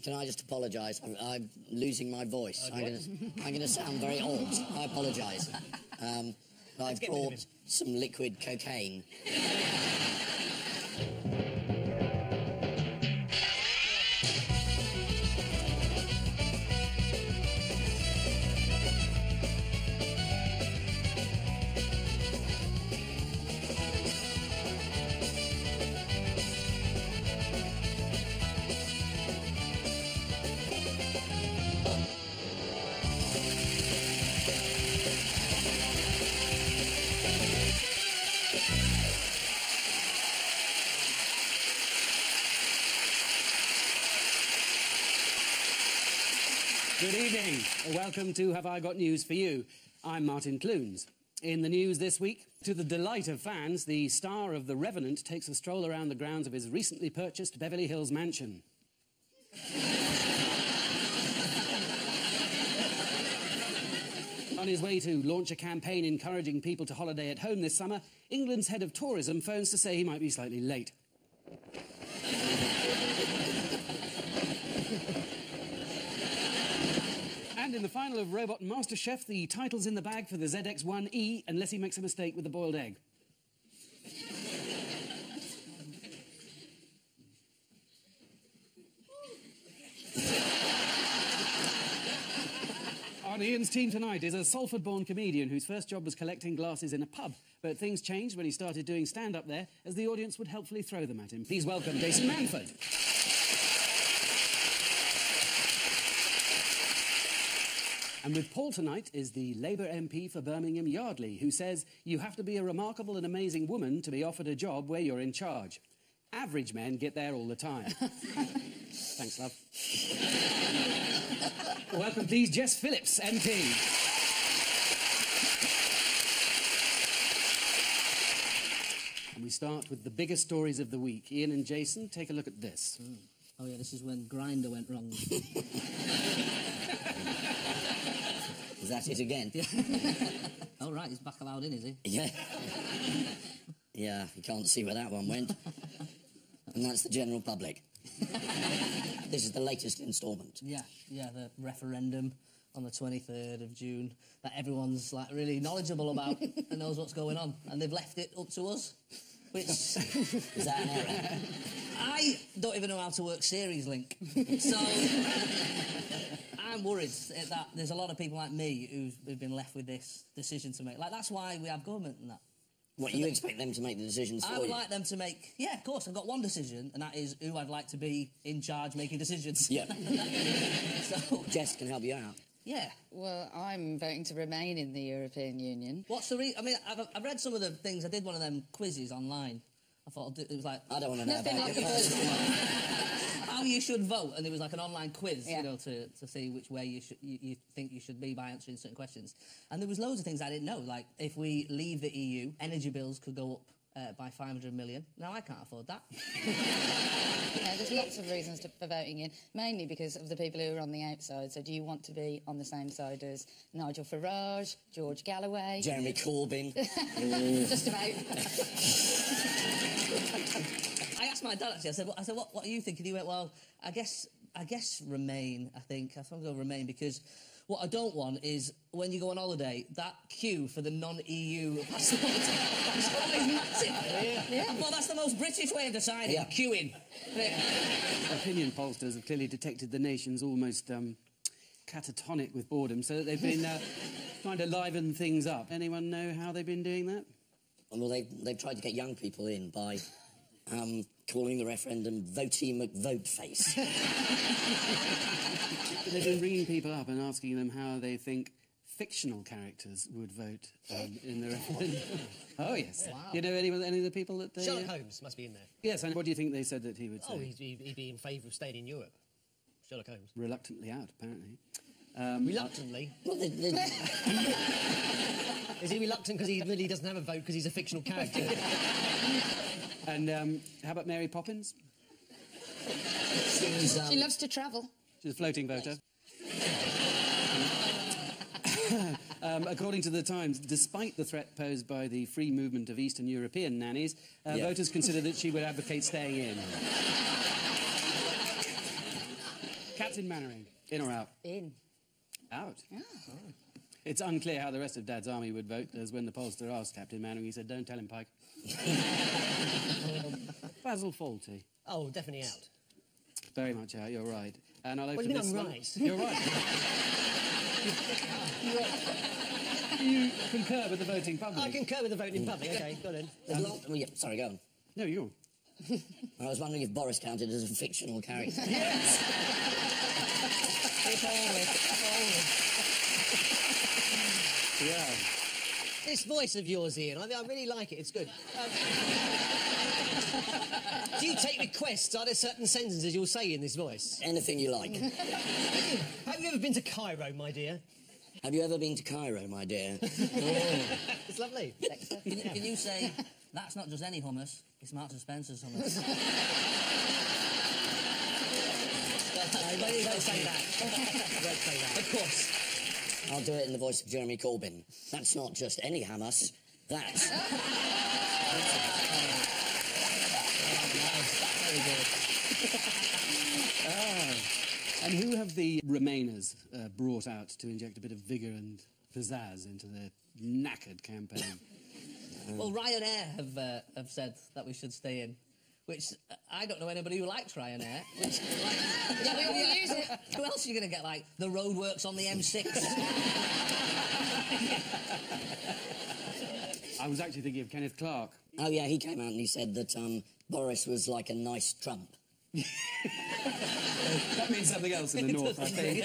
can I just apologise? I'm losing my voice. I'm going to sound very old. I apologise. I've brought some liquid cocaine. Good evening. Welcome to Have I Got News for You? I'm Martin Clunes. In the news this week, to the delight of fans, the star of The Revenant takes a stroll around the grounds of his recently purchased Beverly Hills mansion. On his way to launch a campaign encouraging people to holiday at home this summer, England's head of tourism phones to say he might be slightly late. And in the final of Robot and MasterChef, the title's in the bag for the ZX1E, unless he makes a mistake with the boiled egg. On Ian's team tonight is a Salford-born comedian whose first job was collecting glasses in a pub, but things changed when he started doing stand-up there, as the audience would helpfully throw them at him. Please welcome Jason Manford. And with Paul tonight is the Labour MP for Birmingham Yardley, who says you have to be a remarkable and amazing woman to be offered a job where you're in charge. Average men get there all the time. Thanks, love. Welcome, please, Jess Phillips, MP. And we start with the biggest stories of the week. Ian and Jason, take a look at this. Oh, yeah, this is when Grindr went wrong. Is that it again? Oh, right, he's back allowed in, is he? Yeah. Yeah, you can't see where that one went. And that's the general public. This is the latest instalment. Yeah, the referendum on the 23rd of June that everyone's, like, really knowledgeable about and knows what's going on. And they've left it up to us, which... Is that an error? I don't even know how to work series link. So... I'm worried that there's a lot of people like me who've been left with this decision to make. Like, that's why we have government and that. What, you expect them to make the decisions for you? I would like them to make... Yeah, of course, I've got one decision, and that is who I'd like to be in charge making decisions. Yeah. So... Jess can help you out. Yeah. Well, I'm voting to remain in the European Union. What's the I mean, I've read some of the things. I did one of them quizzes online. I thought it was like... I don't want to know about like your how you should vote, and there was like an online quiz, yeah, you know, to see which way you think you should be by answering certain questions. And there was loads of things I didn't know, like if we leave the EU, energy bills could go up by 500 million. Now I can't afford that. Yeah, there's lots of reasons for voting in, mainly because of the people who are on the outside. So do you want to be on the same side as Nigel Farage, George Galloway... Jeremy Corbyn? Just about. I asked my dad, actually, I said, what are you thinking? He went, well, I guess Remain, I think. I thought I'd go Remain, because what I don't want is, when you go on holiday, that queue for the non-EU passport. That's always massive. Yeah. I thought that's the most British way of deciding, yeah, queuing. Opinion pollsters have clearly detected the nation's almost catatonic with boredom, so that they've been trying to liven things up. Anyone know how they've been doing that? Well, they've tried to get young people in by calling the referendum Votey McVoteface. They've been ringing people up and asking them how they think fictional characters would vote in the referendum. Oh, yes. Wow. You know any of the people that they... Sherlock Holmes must be in there. Yes, and what do you think they said that he would say? Oh, he'd be in favour of staying in Europe. Sherlock Holmes. Reluctantly out, apparently. Reluctantly? Well, Is he reluctant because he really doesn't have a vote because he's a fictional character? And how about Mary Poppins? She loves to travel. She's a floating voter. According to The Times, despite the threat posed by the free movement of Eastern European nannies, voters consider that she would advocate staying in. Captain Mannering, in or out? In. Out. Oh. It's unclear how the rest of Dad's army would vote, as when the pollster asked Captain Mannering, he said, "Don't tell him, Pike." Basil Fawlty. Oh, definitely out. Very much out, you're right. And I'll open What do you mean this I'm one. right? You're right. You concur with the voting public? I concur with the voting public. OK, go on. Sorry, go on. No, you're... I was wondering if Boris counted as a fictional character. Yes! If only. Yeah. This voice of yours, Ian, I really like it. It's good. Do you take requests? Are there certain sentences you'll say in this voice? Anything you like. Have you ever been to Cairo, my dear? Have you ever been to Cairo, my dear? It's lovely. Can you say, that's not just any hummus, it's Marks and Spencer's hummus? Don't say that. Don't say that. Of course. I'll do it in the voice of Jeremy Corbyn. That's not just any hummus. That's... Very good. And who have the Remainers brought out to inject a bit of vigour and pizzazz into their knackered campaign? Well, Ryanair have said that we should stay in, which I don't know anybody who likes Ryanair. Which, Yeah, we all use it. Who else are you going to get, like, the roadworks on the M6? I was actually thinking of Kenneth Clarke. Oh, yeah, he came out and he said that Boris was like a nice Trump. That means something else in the north, I think.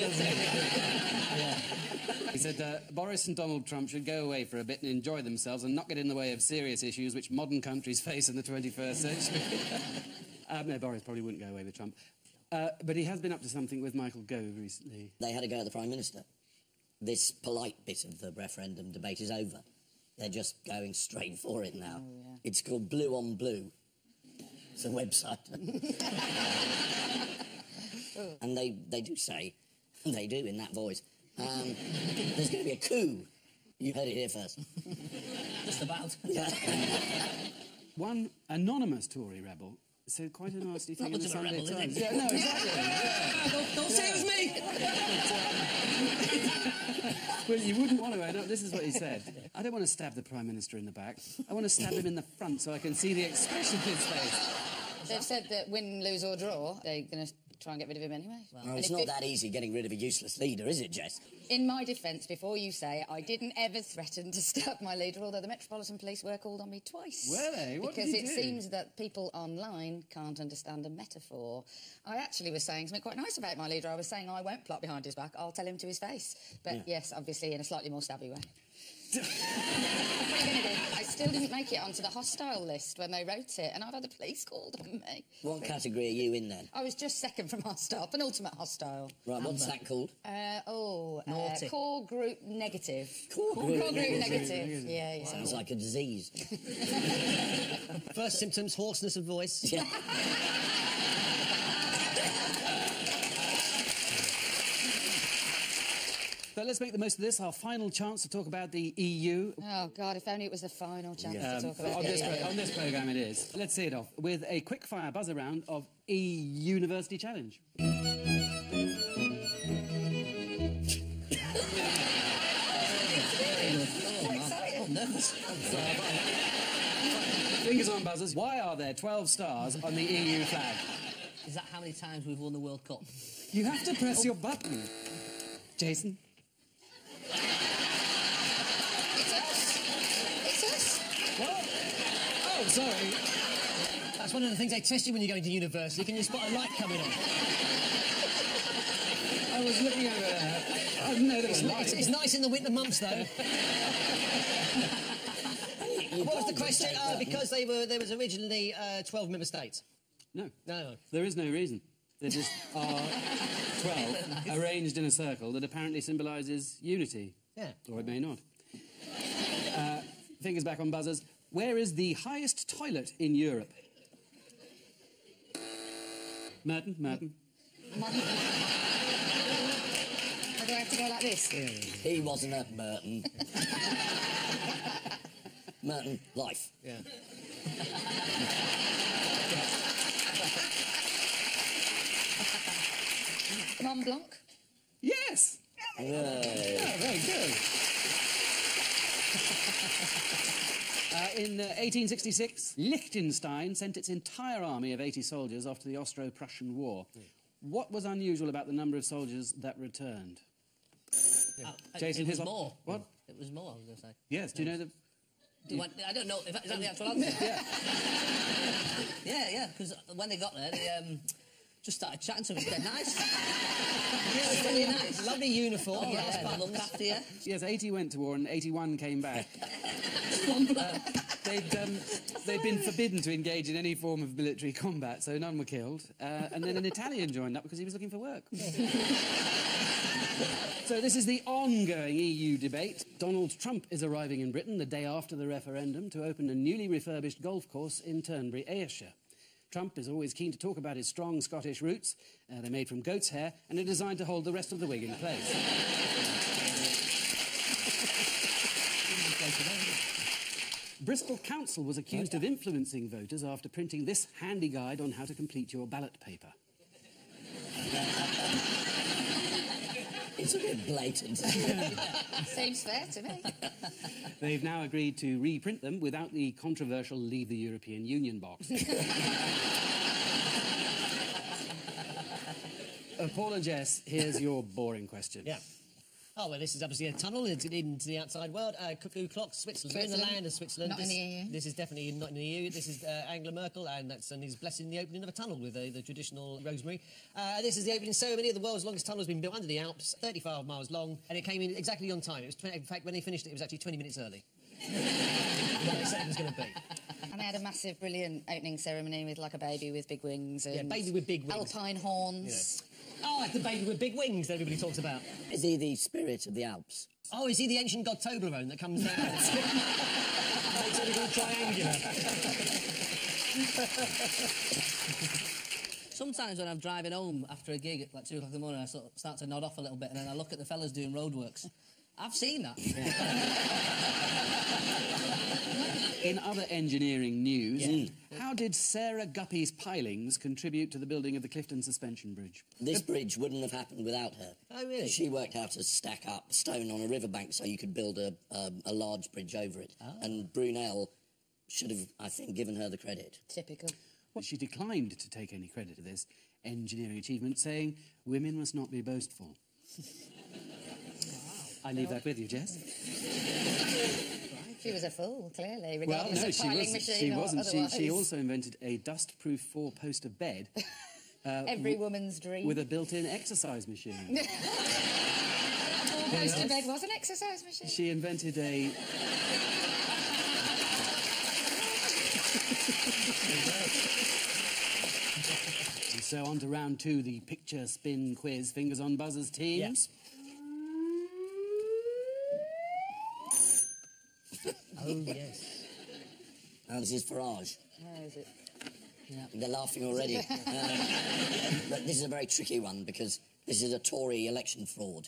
He said Boris and Donald Trump should go away for a bit and enjoy themselves and not get in the way of serious issues which modern countries face in the 21st century. No, Boris probably wouldn't go away with Trump. But he has been up to something with Michael Gove recently. They had a go at the Prime Minister. This polite bit of the referendum debate is over. They're just going straight for it now. Oh, yeah. It's called Blue on Blue. It's a website. And they do say, they do in that voice, there's going to be a coup. You heard it here first. Just about. Yeah. One anonymous Tory rebel said quite a nasty thing in the much of a Sunday rebel, is Times. it? Yeah, no, exactly. Don't say it was me! Well, you wouldn't want to, no, this is what he said. I don't want to stab the Prime Minister in the back. I want to stab him in the front so I can see the expression of his face. They've said that win, lose or draw, they're going to try and get rid of him anyway. Well, it's not that easy getting rid of a useless leader, is it, Jess? In my defence, before you say, I didn't ever threaten to stab my leader, although the Metropolitan Police were called on me twice. Were they? What did Because you it do? seems that people online can't understand a metaphor. I actually was saying something quite nice about my leader. I was saying I won't plot behind his back, I'll tell him to his face. But yes, obviously in a slightly more stabby way. What are you going to do? I still didn't make it onto the hostile list when they wrote it, and I've had the police called on me. What category are you in then? I was just second from hostile, penultimate hostile. Right, what's that called? Naughty. Core group negative. Core Group negative. Yeah. Sounds like a disease. First symptoms, hoarseness of voice. Yeah. But let's make the most of this, our final chance to talk about the EU. Oh, God, if only it was the final chance to talk about On it. this programme it is. Let's see it off with a quick-fire buzzer round of E-University Challenge. Fingers on buzzers. Why are there 12 stars on the EU flag? Is that how many times we've won the World Cup? You have to press your button. Jason? It's us. What? Oh, sorry. That's one of the things they test you when you go into university. Can you spot a light coming on? I was looking over there. I didn't know there was light. It's nice in the winter months, though. What was the question? Because there was originally 12 member states. No. No. There is no reason. There just are 12 arranged in a circle that apparently symbolises unity. Yeah. Or it may not. Fingers back on buzzers. Where is the highest toilet in Europe? Merton? Or do I have to go like this? He wasn't at Merton. Merton, life. Yeah. Mont Blanc. Yes! Yeah, very good. In 1866, Liechtenstein sent its entire army of 80 soldiers off to the Austro-Prussian War. What was unusual about the number of soldiers that returned? Jason, it was more. What? It was more, I was going to say. Yes, do you know the... I don't know. Is that the actual answer? Yeah, because when they got there, they just started chatting to them. They're nice. Yeah, it's really nice. Lovely uniform. Oh, yeah, look after you. Yes, 80 went to war and 81 came back. They'd been forbidden to engage in any form of military combat, so none were killed. And then an Italian joined up because he was looking for work. So this is the ongoing EU debate. Donald Trump is arriving in Britain the day after the referendum to open a newly refurbished golf course in Turnberry, Ayrshire. Trump is always keen to talk about his strong Scottish roots. They're made from goat's hair and are designed to hold the rest of the wig in place. Bristol Council was accused of influencing voters after printing this handy guide on how to complete your ballot paper. It's a bit blatant. Seems fair to me. They've now agreed to reprint them without the controversial Leave the European Union box. Paul and Jess, here's your boring question. Yeah. Oh, well, this is obviously a tunnel into the outside world. Cuckoo clocks, Switzerland. We're in the land of Switzerland. Not in the EU. This is definitely not in the EU. This is Angela Merkel, and he's blessing the opening of a tunnel with the traditional rosemary. This is the opening ceremony of the world's longest tunnel. Has been built under the Alps, 35 miles long, and it came in exactly on time. It was in fact, when they finished it, it was actually 20 minutes early. What they said it was going to be. And they had a massive, brilliant opening ceremony with, like, a baby with big wings and... Yeah, baby with big wings. Alpine horns. Yeah. Oh, the baby with big wings that everybody talks about. Is he the spirit of the Alps? Oh, is he the ancient god Toblerone that comes down? Makes everything triangular. Sometimes when I'm driving home after a gig at like 2 o'clock in the morning, I sort of start to nod off a little bit, and then I look at the fellas doing roadworks. I've seen that. In other engineering news, how did Sarah Guppy's pilings contribute to the building of the Clifton Suspension Bridge? This bridge wouldn't have happened without her. Oh, really? She worked out to stack up stone on a riverbank so you could build a large bridge over it. Oh. And Brunel should have, I think, given her the credit. Typical. Well, she declined to take any credit for this engineering achievement, saying, "Women must not be boastful." I leave that with you, Jess. She was a fool, clearly, Well, regardless no, of piling machine or otherwise. She also invented a dust-proof four-poster bed. Every woman's dream. With a built-in exercise machine. Four-poster bed was an exercise machine. She invented a... And so on to round 2, the picture spin quiz. Fingers on buzzers, teams. Oh, yes. This is Farage. Where is it? Yeah. They're laughing already. But this is a very tricky one because this is a Tory election fraud.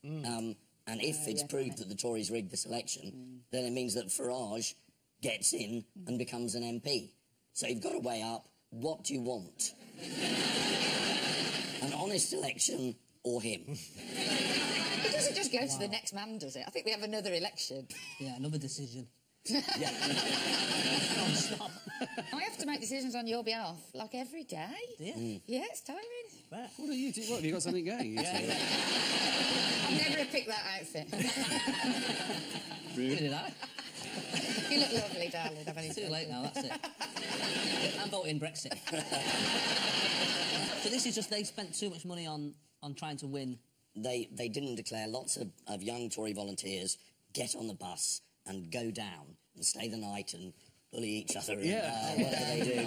And if it's proved that the Tories rigged this election, then it means that Farage gets in and becomes an MP. So you've got to weigh up, what do you want? An honest election or him? It doesn't just go to the next man, does it? I think we have another election. Yeah, another decision. Non-stop. I have to make decisions on your behalf, like every day. Yeah. Yeah, it's tiring. What are you doing? What, have you got something going? I'll never pick that outfit. Rude. Did I? You look lovely, darling. I've only Too late now, that's it. I'm voting Brexit. So this is just, they spent too much money on trying to win. They didn't declare. Lots of young Tory volunteers get on the bus and go down and stay the night and bully each other and whatever they do.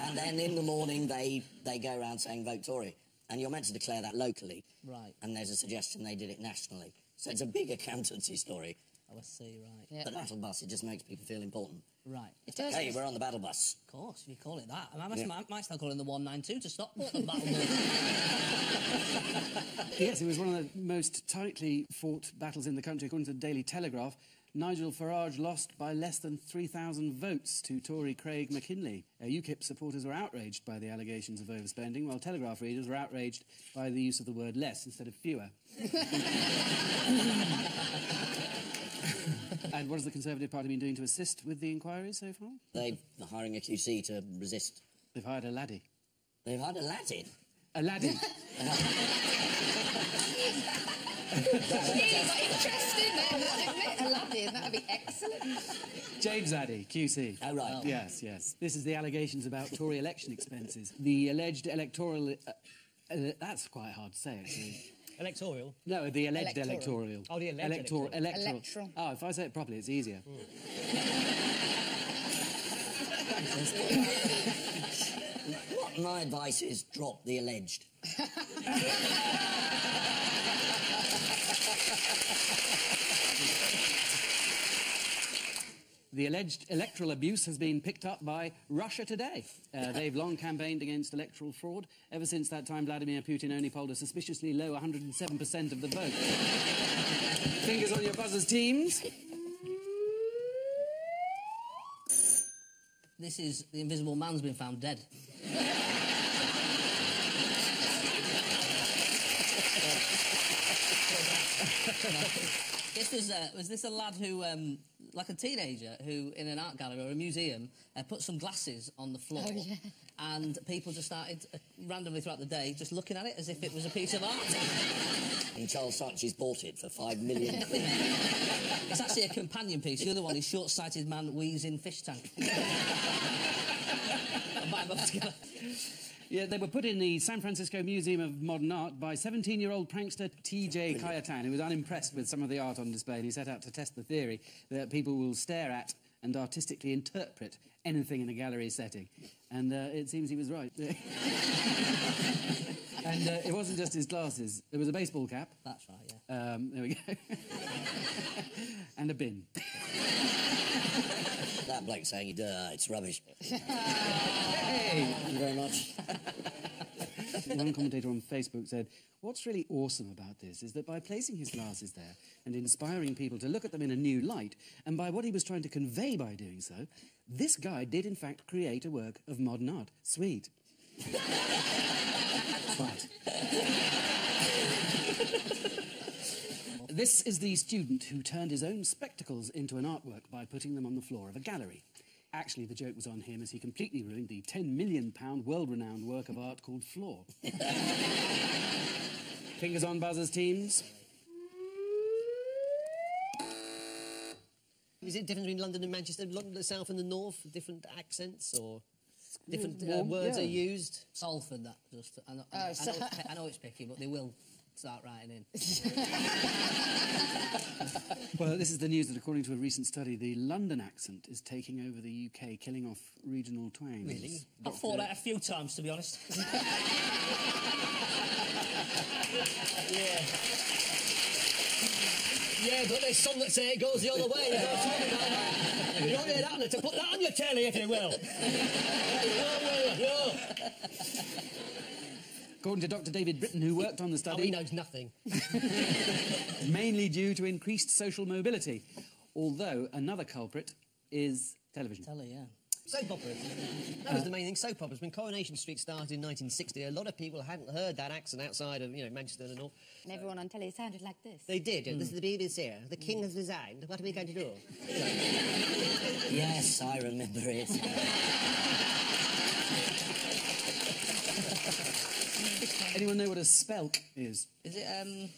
And then in the morning they go around saying vote Tory. And you're meant to declare that locally. Right. And there's a suggestion they did it nationally. So it's a big accountancy story. Oh, I see, right. Yeah. The battle bus, it just makes people feel important. Right. It does. Hey, we're on the battle bus. Of course, if you call it that. I might start calling the 192 to stop the battle. Yes, it was one of the most tightly fought battles in the country, according to the Daily Telegraph. Nigel Farage lost by less than 3,000 votes to Tory Craig McKinley. UKIP supporters were outraged by the allegations of overspending, while Telegraph readers were outraged by the use of the word less instead of fewer. And what has the Conservative Party been doing to assist with the inquiry so far? They're hiring a QC to resist. They've hired a laddie. They've hired a Latin. A laddie. Jeez, interesting there, wouldn't it? Aladdin, that would be excellent. James Addy, QC. Oh, right. Yes, yes. This is the allegations about Tory election expenses. The alleged electoral... that's quite hard to say, actually. Electoral? No, the alleged electoral. Oh, the alleged electoral. Oh, if I say it properly, it's easier. What my advice is, drop the alleged. The alleged electoral abuse has been picked up by Russia Today. They've long campaigned against electoral fraud. Ever since that time, Vladimir Putin only polled a suspiciously low 107% of the vote. Fingers on your buzzers, teams. This is the Invisible Man's been found dead. Was this a lad who, like a teenager, who in an art gallery or a museum put some glasses on the floor, and people just started randomly throughout the day just looking at it as if it was a piece of art. And Charles Saatchi's bought it for £5 million. It's actually a companion piece. The other one is Short-Sighted Man Wheezing Fish Tank. Combine both together. Yeah, they were put in the San Francisco Museum of Modern Art by 17-year-old prankster T.J. Kayatan, who was unimpressed with some of the art on display, and he set out to test the theory that people will stare at and artistically interpret anything in a gallery setting. And it seems he was right. And it wasn't just his glasses. There was a baseball cap. That's right, yeah. There we go. And a bin. That bloke saying, it's rubbish. Hey! Thank you very much. One commentator on Facebook said, what's really awesome about this is that by placing his glasses there and inspiring people to look at them in a new light, and by what he was trying to convey by doing so, this guy did in fact create a work of modern art. Sweet. Right. This is the student who turned his own spectacles into an artwork by putting them on the floor of a gallery. Actually, the joke was on him as he completely ruined the £10 million world-renowned work of art called Floor. Fingers on buzzers, teams. Is it different between London and Manchester? London, the south and the north? Different accents or different Well, words yeah. are used? Salford, that just... I know it's picky, but they will start writing in. Well, this is the news that, according to a recent study, the London accent is taking over the UK, killing off regional twangs. Really? I've thought that a few times, to be honest. Yeah, but there's some that say it goes the other way. You don't hear that, to put that on your telly, if you will. According to Dr. David Britton, who worked on the Oh, study, he knows nothing. mainly due to increased social mobility, although another culprit is television. Telly, yeah. Soap operas. That was the main thing, soap operas. When Coronation Street started in 1960, a lot of people hadn't heard that accent outside of, Manchester and all. And everyone on telly sounded like this. They did. This is the BBC. The King has resigned. What are we going to do? Yes, I remember it. Anyone know what a spelk is? Is it,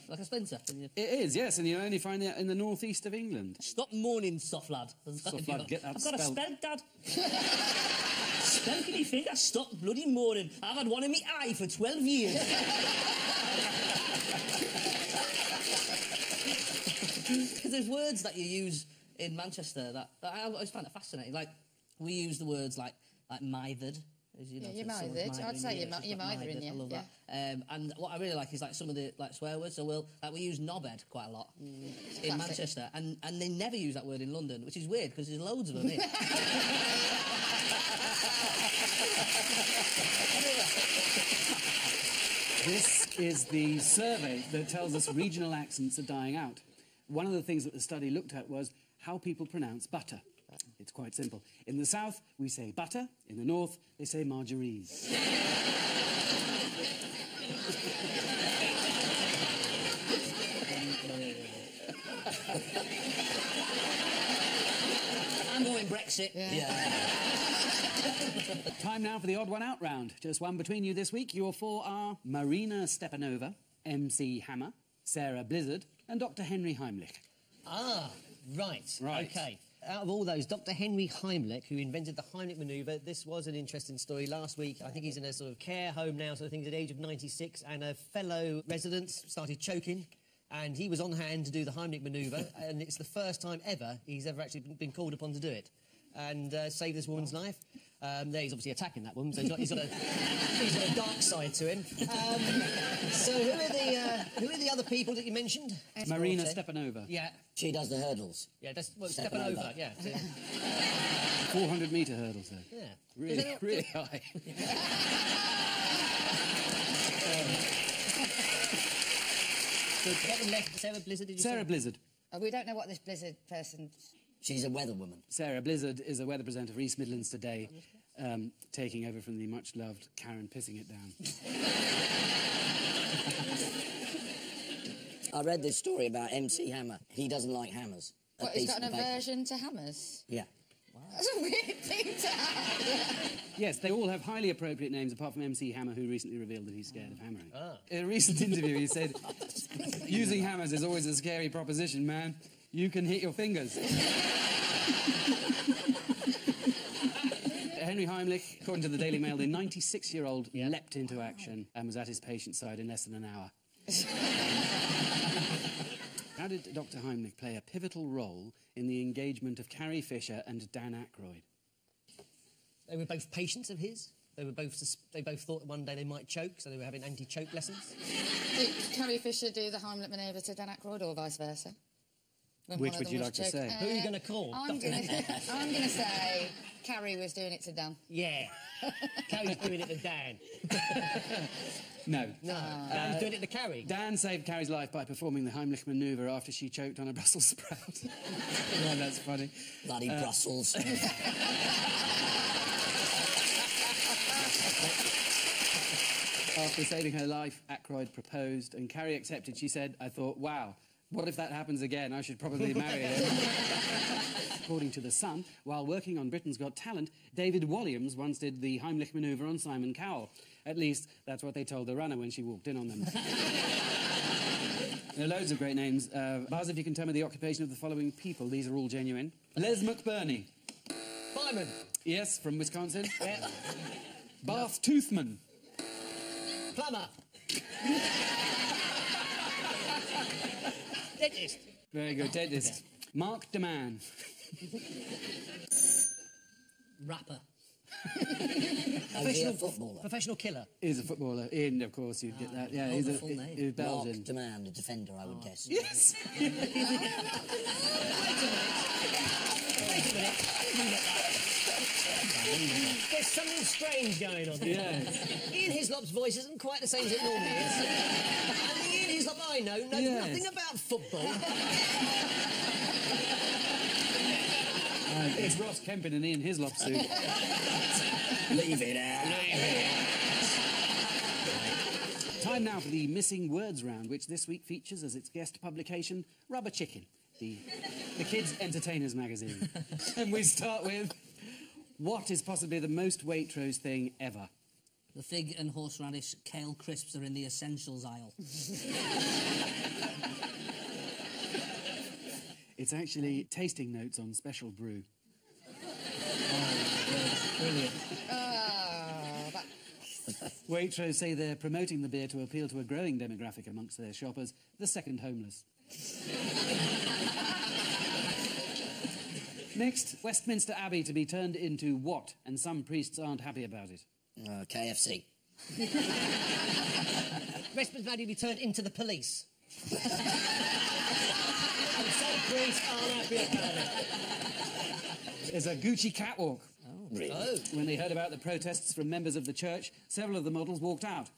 like a splinter? It is, yes, and you only find it in the northeast of England. Stop mourning, soft lad. Soft lad, get that I've got a spelt. spelk, Dad. Spelk in my finger, stop bloody mourning. I've had one in my eye for 12 years. Because there's words that you use in Manchester that I always find it fascinating. Like, we use the words like mithered. As you know, you're so someone's mithered. I'd say mithering you're it's mithering, I love yeah. that. And what I really like is like some of the swear words. So we use knobhead quite a lot in Classic. Manchester, and they never use that word in London, which is weird because there's loads of them here. This is the survey that tells us regional accents are dying out. One of the things that the study looked at was how people pronounce butter. It's quite simple. In the south, we say butter. In the north, they say margarine. I'm going Brexit. Yeah. Time now for the odd one out round. Just one between you this week. Your four are Marina Stepanova, MC Hammer, Sarah Blizzard, and Dr. Henry Heimlich. Ah, right. Right. OK. Out of all those, Dr. Henry Heimlich, who invented the Heimlich manoeuvre, this was an interesting story. Last week, I think he's in a sort of care home now, so I think he's at the age of 96, and a fellow resident started choking, and he was on hand to do the Heimlich manoeuvre, and it's the first time ever he's ever actually been called upon to do it, and save this woman's life. There he's obviously attacking that woman, so he's got a dark side to him. So who are the other people that you mentioned? Marina Stepanova. Yeah. She does the hurdles. Yeah, that's Stepping stepping over. over. Yeah. 400-metre hurdles, though. Yeah. Really, really high. So bottom left, Sarah Blizzard, did you Sarah say? Blizzard. We don't know what this Blizzard person... She's a weather woman. Sarah Blizzard is a weather presenter for East Midlands Today, taking over from the much-loved Karen Pissing It Down. I read this story about MC Hammer. He doesn't like hammers. What, he's got an aversion to hammers? Yeah. That's a weird thing to have. Yes, they all have highly appropriate names, apart from MC Hammer, who recently revealed that he's scared of hammering. In a recent interview, he said, using hammers is always a scary proposition, man. You can hit your fingers. Henry Heimlich, according to the Daily Mail, the 96-year-old leapt into action and was at his patient's side in less than an hour. How did Dr. Heimlich play a pivotal role in the engagement of Carrie Fisher and Dan Aykroyd? They were both patients of his. They both thought one day they might choke, so they were having anti-choke lessons. Did Carrie Fisher do the Heimlich manoeuvre to Dan Aykroyd or vice versa? When Which one of would you them like was to say? Who are you going to call? I'm going to say Carrie was doing it to Dan. Yeah. Carrie's doing it to Dan. No. No. Dan's doing it to Carrie. Dan saved Carrie's life by performing the Heimlich manoeuvre after she choked on a Brussels sprout. Oh, that's funny. Bloody Brussels. After saving her life, Aykroyd proposed, and Carrie accepted. She said, I thought, wow, what if that happens again? I should probably marry him. According to The Sun, while working on Britain's Got Talent, David Walliams once did the Heimlich manoeuvre on Simon Cowell. At least, that's what they told the runner when she walked in on them. There are loads of great names. Buzz, if you can tell me the occupation of the following people. These are all genuine. Les McBurney. Fireman. Yes, from Wisconsin. Yeah. Bath Toothman. Plumber. Dentist. Very good, dentist. Mark DeMann. Rapper. Is he a footballer? Professional killer. He's a footballer. Ian, of course, you get that. Yeah, he's full name. he's Mark Belgian. Demand, a defender, I would guess. Yes. Wait a minute. There's something strange going on here. Yes. Ian Hislop's voice isn't quite the same as it normally is. And the Ian Hislop I know knows Yes. nothing about football. It's Ross Kemp in an Ian Hislop suit. Leave it out. Time now for the Missing Words round, which this week features as its guest publication, Rubber Chicken, the kids' entertainers magazine. And we start with, what is possibly the most Waitrose thing ever? The fig and horseradish kale crisps are in the essentials aisle. It's actually tasting notes on special brew. Brilliant. Waitrose say they're promoting the beer to appeal to a growing demographic amongst their shoppers, the second homeless. Next, Westminster Abbey to be turned into what? And some priests aren't happy about it. KFC. Westminster Abbey be turned into the police. And some priests aren't happy about it. There's a Gucci catwalk. Really? Oh. When they heard about the protests from members of the church, several of the models walked out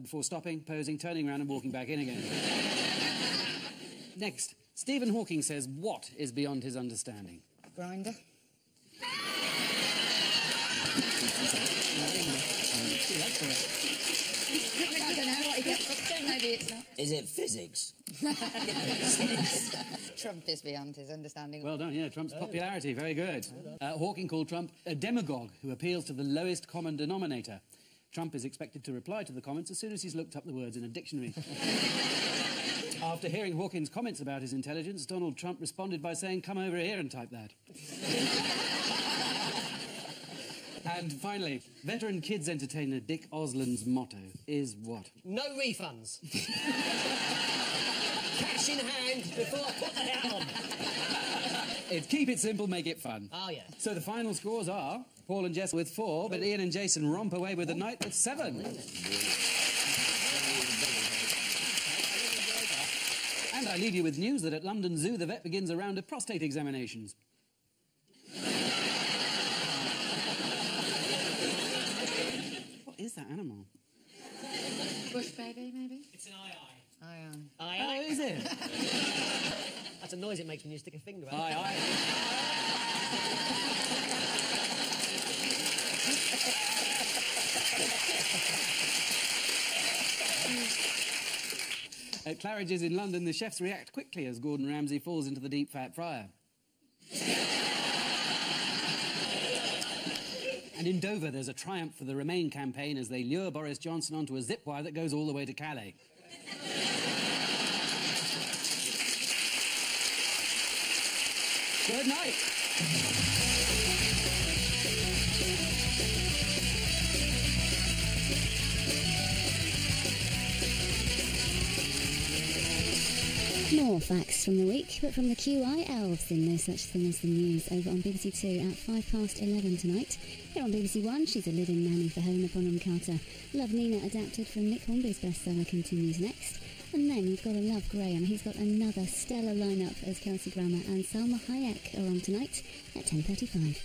before stopping, posing, turning around and walking back in again. Next, Stephen Hawking says what is beyond his understanding? Grinder. I don't know what he gets up to. Maybe it's not. Is it physics? Trump is beyond his understanding. Well done, yeah, Trump's popularity, very good. Hawking called Trump a demagogue who appeals to the lowest common denominator. Trump is expected to reply to the comments as soon as he's looked up the words in a dictionary. After hearing Hawking's comments about his intelligence, Donald Trump responded by saying, "Come over here and type that." And finally, veteran kids entertainer Dick Osland's motto is what? No refunds. Cash in hand before I put the hat on. It's keep it simple, make it fun. Oh, yeah. So the final scores are Paul and Jess with 4, but Ian and Jason romp away with the night with 7. And I leave you with news that at London Zoo the vet begins a round of prostate examinations. What is that animal? Bush baby, maybe? It's an aye-aye. Aye-aye. Aye-aye? Oh, is it? That's a noise it makes when you stick a finger out. Aye, aye. At Claridge's in London, the chefs react quickly as Gordon Ramsay falls into the deep fat fryer. And in Dover, there's a triumph for the Remain campaign as they lure Boris Johnson onto a zip wire that goes all the way to Calais. Good night. More facts from the week, but from the QI elves in No Such Thing as the News over on BBC Two at 11:05 tonight. Here on BBC One, she's a living nanny for Helena Bonham Carter. Love Nina, adapted from Nick Hornby's bestseller, continues next. And then we've got to love Graham. He's got another stellar lineup as Kelsey Grammer and Salma Hayek are on tonight at 10:35.